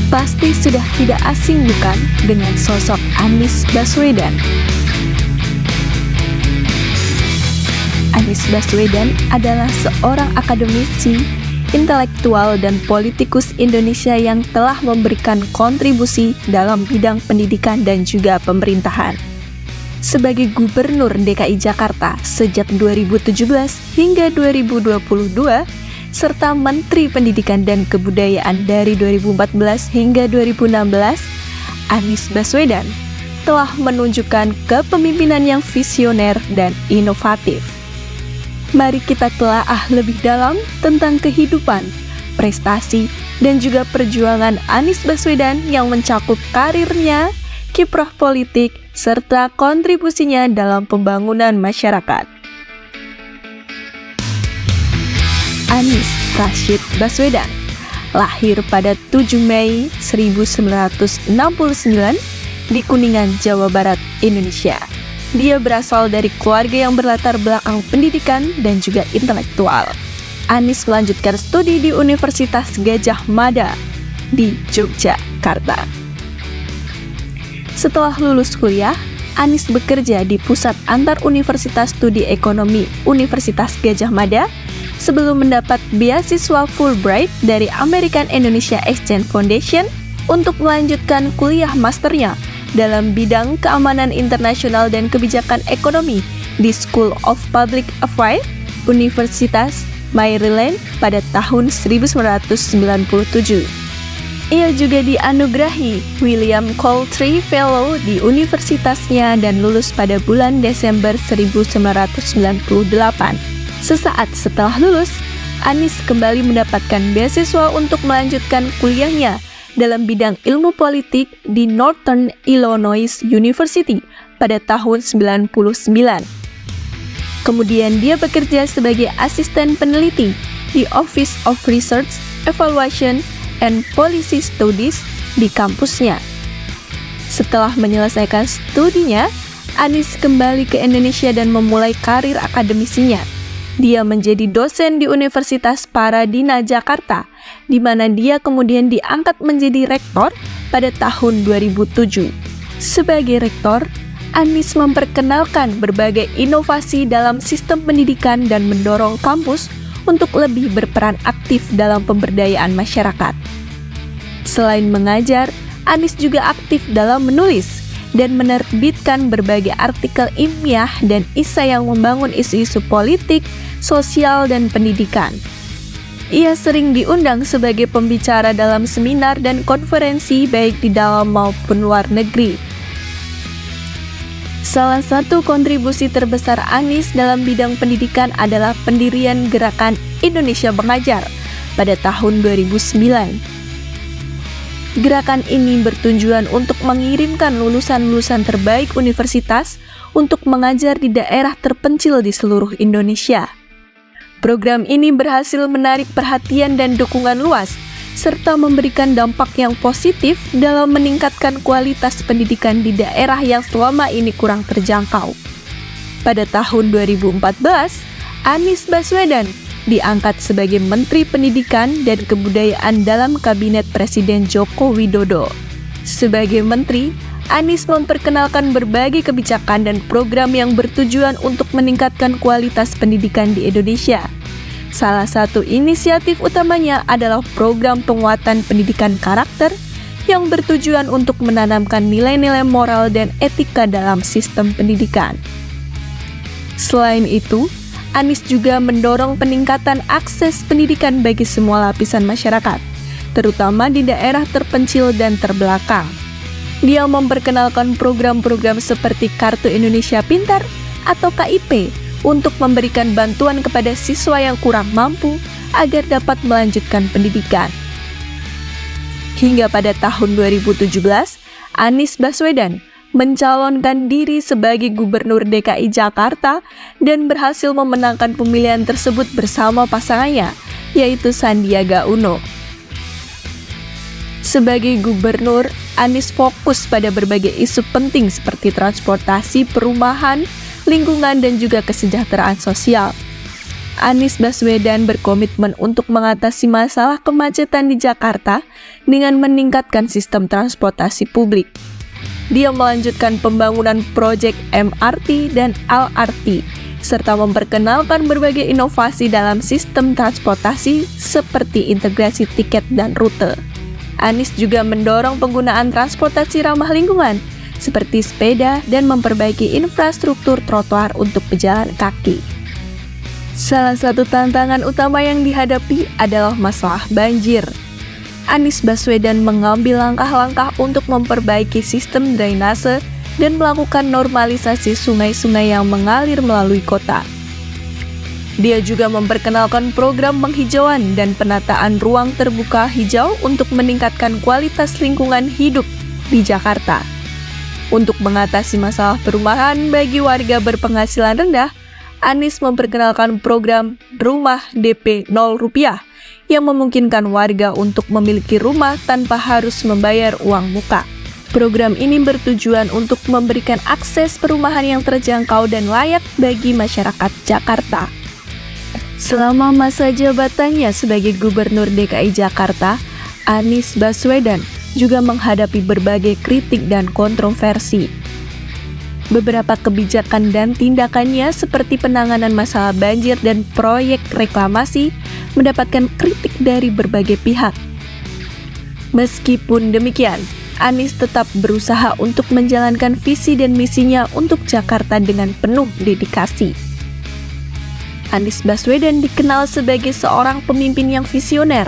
Pasti sudah tidak asing bukan dengan sosok Anies Baswedan. Anies Baswedan adalah seorang akademisi, intelektual, dan politikus Indonesia yang telah memberikan kontribusi dalam bidang pendidikan dan juga pemerintahan. Sebagai Gubernur DKI Jakarta sejak 2017 hingga 2022, serta Menteri Pendidikan dan Kebudayaan dari 2014 hingga 2016, Anies Baswedan telah menunjukkan kepemimpinan yang visioner dan inovatif. Mari kita telaah lebih dalam tentang kehidupan, prestasi, dan juga perjuangan Anies Baswedan yang mencakup karirnya, kiprah politik, serta kontribusinya dalam pembangunan masyarakat. Anies Rashid Baswedan lahir pada 7 Mei 1969 di Kuningan, Jawa Barat, Indonesia. Dia berasal dari keluarga yang berlatar belakang pendidikan dan juga intelektual. Anies melanjutkan studi di Universitas Gadjah Mada di Yogyakarta. Setelah lulus kuliah, Anies bekerja di Pusat Antar Universitas Studi Ekonomi Universitas Gadjah Mada sebelum mendapat beasiswa Fulbright dari American Indonesia Exchange Foundation untuk melanjutkan kuliah masternya dalam bidang keamanan internasional dan kebijakan ekonomi di School of Public Affairs, Universitas Maryland pada tahun 1997. Ia juga dianugerahi William Coultree Fellow di universitasnya dan lulus pada bulan Desember 1998. Sesaat setelah lulus, Anies kembali mendapatkan beasiswa untuk melanjutkan kuliahnya dalam bidang ilmu politik di Northern Illinois University pada tahun 1999. Kemudian dia bekerja sebagai asisten peneliti di Office of Research, Evaluation, and Policy Studies di kampusnya. Setelah menyelesaikan studinya, Anies kembali ke Indonesia dan memulai karir akademisinya. Dia menjadi dosen di Universitas Paradina Jakarta, di mana dia kemudian diangkat menjadi rektor pada tahun 2007. Sebagai rektor, Anies memperkenalkan berbagai inovasi dalam sistem pendidikan dan mendorong kampus untuk lebih berperan aktif dalam pemberdayaan masyarakat. Selain mengajar, Anies juga aktif dalam menulis dan menerbitkan berbagai artikel ilmiah dan esai yang membangun isu-isu politik, sosial, dan pendidikan. Ia sering diundang sebagai pembicara dalam seminar dan konferensi baik di dalam maupun luar negeri. Salah satu kontribusi terbesar Anies dalam bidang pendidikan adalah pendirian Gerakan Indonesia Mengajar pada tahun 2009. Gerakan ini bertujuan untuk mengirimkan lulusan-lulusan terbaik universitas untuk mengajar di daerah terpencil di seluruh Indonesia. Program ini berhasil menarik perhatian dan dukungan luas, serta memberikan dampak yang positif dalam meningkatkan kualitas pendidikan di daerah yang selama ini kurang terjangkau. Pada tahun 2014, Anies Baswedan diangkat sebagai Menteri Pendidikan dan Kebudayaan dalam Kabinet Presiden Joko Widodo. Sebagai Menteri, Anies memperkenalkan berbagai kebijakan dan program yang bertujuan untuk meningkatkan kualitas pendidikan di Indonesia. Salah satu inisiatif utamanya adalah program penguatan pendidikan karakter yang bertujuan untuk menanamkan nilai-nilai moral dan etika dalam sistem pendidikan. Selain itu, Anies juga mendorong peningkatan akses pendidikan bagi semua lapisan masyarakat, terutama di daerah terpencil dan terbelakang. Dia memperkenalkan program-program seperti Kartu Indonesia Pintar atau KIP untuk memberikan bantuan kepada siswa yang kurang mampu agar dapat melanjutkan pendidikan. Hingga pada tahun 2017, Anies Baswedan mencalonkan diri sebagai Gubernur DKI Jakarta dan berhasil memenangkan pemilihan tersebut bersama pasangannya, yaitu Sandiaga Uno. Sebagai gubernur, Anies fokus pada berbagai isu penting seperti transportasi, perumahan, lingkungan, dan juga kesejahteraan sosial. Anies Baswedan berkomitmen untuk mengatasi masalah kemacetan di Jakarta dengan meningkatkan sistem transportasi publik. Dia melanjutkan pembangunan proyek MRT dan LRT, serta memperkenalkan berbagai inovasi dalam sistem transportasi seperti integrasi tiket dan rute. Anies juga mendorong penggunaan transportasi ramah lingkungan, seperti sepeda dan memperbaiki infrastruktur trotoar untuk pejalan kaki. Salah satu tantangan utama yang dihadapi adalah masalah banjir. Anies Baswedan mengambil langkah-langkah untuk memperbaiki sistem drainase dan melakukan normalisasi sungai-sungai yang mengalir melalui kota. Dia juga memperkenalkan program penghijauan dan penataan ruang terbuka hijau untuk meningkatkan kualitas lingkungan hidup di Jakarta. Untuk mengatasi masalah perumahan bagi warga berpenghasilan rendah, Anies memperkenalkan program Rumah DP 0 Rupiah yang memungkinkan warga untuk memiliki rumah tanpa harus membayar uang muka. Program ini bertujuan untuk memberikan akses perumahan yang terjangkau dan layak bagi masyarakat Jakarta. Selama masa jabatannya sebagai Gubernur DKI Jakarta, Anies Baswedan juga menghadapi berbagai kritik dan kontroversi. Beberapa kebijakan dan tindakannya seperti penanganan masalah banjir dan proyek reklamasi mendapatkan kritik dari berbagai pihak. Meskipun demikian, Anies tetap berusaha untuk menjalankan visi dan misinya untuk Jakarta dengan penuh dedikasi. Anies Baswedan dikenal sebagai seorang pemimpin yang visioner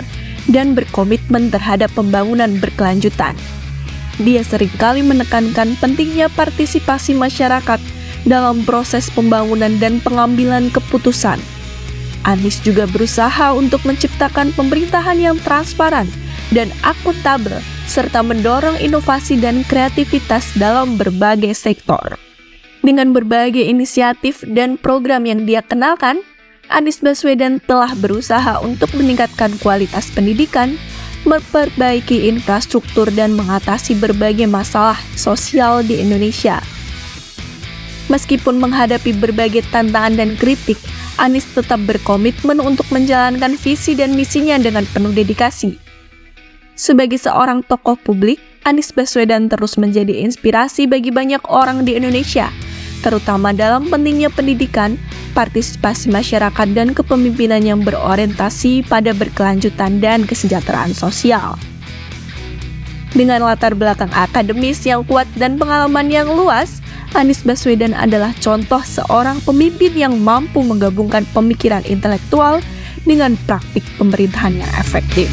dan berkomitmen terhadap pembangunan berkelanjutan. Dia seringkali menekankan pentingnya partisipasi masyarakat dalam proses pembangunan dan pengambilan keputusan. Anies juga berusaha untuk menciptakan pemerintahan yang transparan dan akuntabel, serta mendorong inovasi dan kreativitas dalam berbagai sektor. Dengan berbagai inisiatif dan program yang dia kenalkan, Anies Baswedan telah berusaha untuk meningkatkan kualitas pendidikan, memperbaiki infrastruktur, dan mengatasi berbagai masalah sosial di Indonesia. Meskipun menghadapi berbagai tantangan dan kritik, Anies tetap berkomitmen untuk menjalankan visi dan misinya dengan penuh dedikasi. Sebagai seorang tokoh publik, Anies Baswedan terus menjadi inspirasi bagi banyak orang di Indonesia, terutama dalam pentingnya pendidikan, partisipasi masyarakat, dan kepemimpinan yang berorientasi pada berkelanjutan dan kesejahteraan sosial. Dengan latar belakang akademis yang kuat dan pengalaman yang luas, Anies Baswedan adalah contoh seorang pemimpin yang mampu menggabungkan pemikiran intelektual dengan praktik pemerintahan yang efektif.